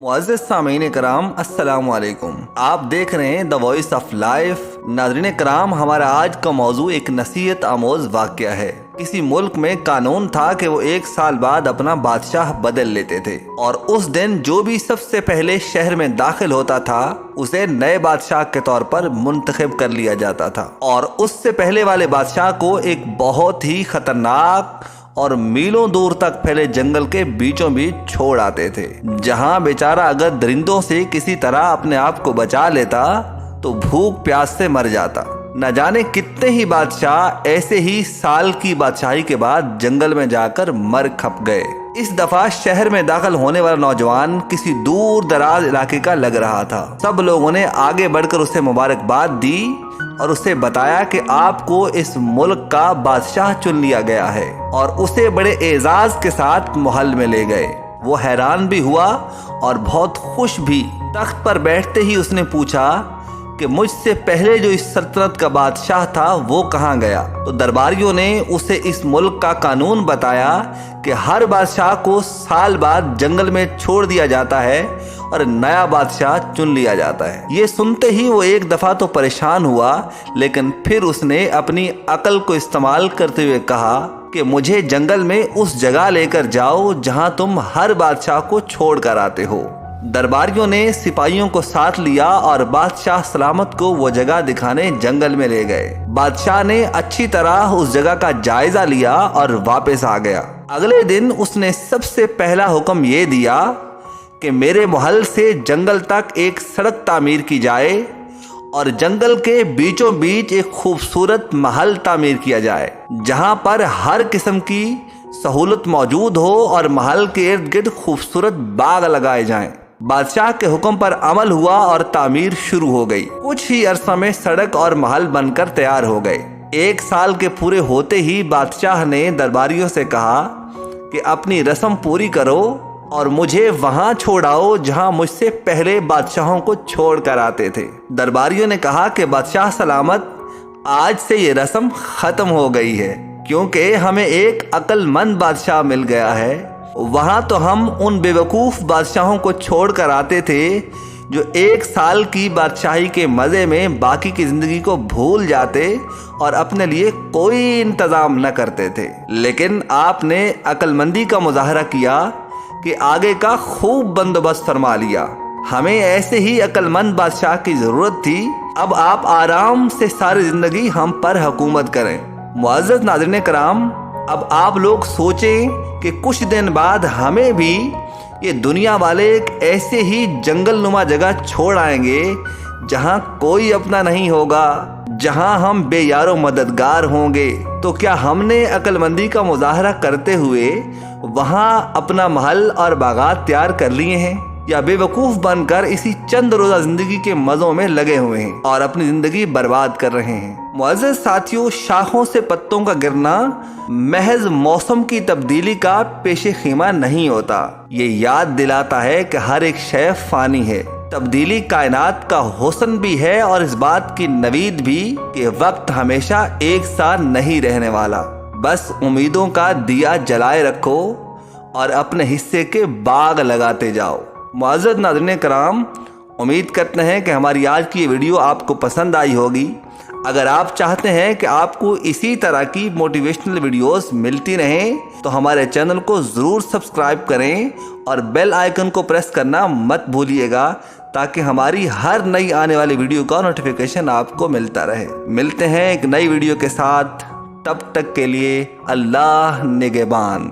मुअज़्ज़िज़ सामीन कराम, अस्सलाम वालेकुम। आप देख रहे हैं द वॉइस ऑफ लाइफ। नाज़रीन कराम, हमारा आज का मौजू एक नसीहत आमोज वाक़या है। किसी मुल्क में कानून था कि वो 1 साल बाद अपना बादशाह बदल लेते थे और उस दिन जो भी सबसे पहले शहर में दाखिल होता था उसे नए बादशाह के तौर पर मुंतखब कर लिया जाता था और उससे पहले वाले बादशाह को एक बहुत ही खतरनाक और मीलों दूर तक फैले जंगल के बीचों बीच छोड़ आते थे, जहां बेचारा अगर दरिंदों से किसी तरह अपने आप को बचा लेता तो भूख प्यास से मर जाता। न जाने कितने ही बादशाह ऐसे ही साल की बादशाही के बाद जंगल में जाकर मर खप गए। इस दफा शहर में दाखिल होने वाला नौजवान किसी दूर दराज इलाके का लग रहा था। सब लोगों ने आगे बढ़कर उसे मुबारकबाद दी और उसे बताया कि आपको इस मुल्क का बादशाह चुन लिया गया है और उसे बड़े एजाज के साथ महल में ले गए। वो हैरान भी हुआ और बहुत खुश भी। तख्त पर बैठते ही उसने पूछा कि मुझसे पहले जो इस सल्तनत का बादशाह था वो कहाँ गया। तो दरबारियों ने उसे इस मुल्क का कानून बताया कि हर बादशाह को साल बाद जंगल में छोड़ दिया जाता है और नया बादशाह चुन लिया जाता है। ये सुनते ही वो एक दफ़ा तो परेशान हुआ, लेकिन फिर उसने अपनी अकल को इस्तेमाल करते हुए कहा कि मुझे जंगल में उस जगह लेकर जाओ जहां तुम हर बादशाह को छोड़ कर आते हो। दरबारियों ने सिपाहियों को साथ लिया और बादशाह सलामत को वो जगह दिखाने जंगल में ले गए। बादशाह ने अच्छी तरह उस जगह का जायजा लिया और वापस आ गया। अगले दिन उसने सबसे पहला हुक्म ये दिया कि मेरे महल से जंगल तक एक सड़क तामीर की जाए और जंगल के बीचों बीच एक खूबसूरत महल तामीर किया जाए जहां पर हर किस्म की सहूलत मौजूद हो और महल के इर्द गिर्द खूबसूरत बाग लगाए जाएं। बादशाह के हुक्म पर अमल हुआ और तामीर शुरू हो गई। कुछ ही अरसा में सड़क और महल बनकर तैयार हो गए। 1 साल के पूरे होते ही बादशाह ने दरबारियों से कहा कि अपनी रस्म पूरी करो और मुझे वहां छोड़ाओ जहां मुझसे पहले बादशाहों को छोड़ कर आते थे। दरबारियों ने कहा कि बादशाह सलामत, आज से ये रस्म खत्म हो गई है क्योंकि हमें एक अक्लमंद बादशाह मिल गया है। वहां तो हम उन बेवकूफ़ बादशाहों को छोड़ कर आते थे जो 1 साल की बादशाही के मज़े में बाकी की ज़िंदगी को भूल जाते और अपने लिए कोई इंतज़ाम न करते थे। लेकिन आपने अक्लमंदी का मुजाहरा किया कि आगे का खूब बंदोबस्त फरमा लिया। हमें ऐसे ही अक्लमंद बादशाह की ज़रूरत थी। अब आप आराम से सारी ज़िंदगी हम पर हुकूमत करें। मुअज़्ज़िज़ नाज़रीन कराम, अब आप लोग सोचें कि कुछ दिन बाद हमें भी ये दुनिया वाले एक ऐसे ही जंगल नुमा जगह छोड़ आएंगे जहां कोई अपना नहीं होगा, जहां हम बेयारो मददगार होंगे। तो क्या हमने अक्लमंदी का मुजाहरा करते हुए वहां अपना महल और बागात तैयार कर लिए हैं या बेवकूफ़ बनकर इसी चंद रोज़ा ज़िंदगी के मज़ों में लगे हुए हैं और अपनी ज़िंदगी बर्बाद कर रहे हैं। मुअज़्ज़िज़ साथियों, शाखों से पत्तों का गिरना महज मौसम की तब्दीली का पेशे खीमा नहीं होता। ये याद दिलाता है कि हर एक शय फ़ानी है। तब्दीली कायनात का हुस्न भी है और इस बात की नवीद भी कि वक्त हमेशा एक सा नहीं रहने वाला। बस उम्मीदों का दिया जलाए रखो और अपने हिस्से के बाग लगाते जाओ। मुअज़्ज़िज़ नाज़रीन कराम, उम्मीद करते हैं कि हमारी आज की ये वीडियो आपको पसंद आई होगी। अगर आप चाहते हैं कि आपको इसी तरह की मोटिवेशनल वीडियोस मिलती रहें तो हमारे चैनल को ज़रूर सब्सक्राइब करें और बेल आइकन को प्रेस करना मत भूलिएगा ताकि हमारी हर नई आने वाली वीडियो का नोटिफिकेशन आपको मिलता रहे। मिलते हैं एक नई वीडियो के साथ, तब तक के लिए अल्लाह निगहबान।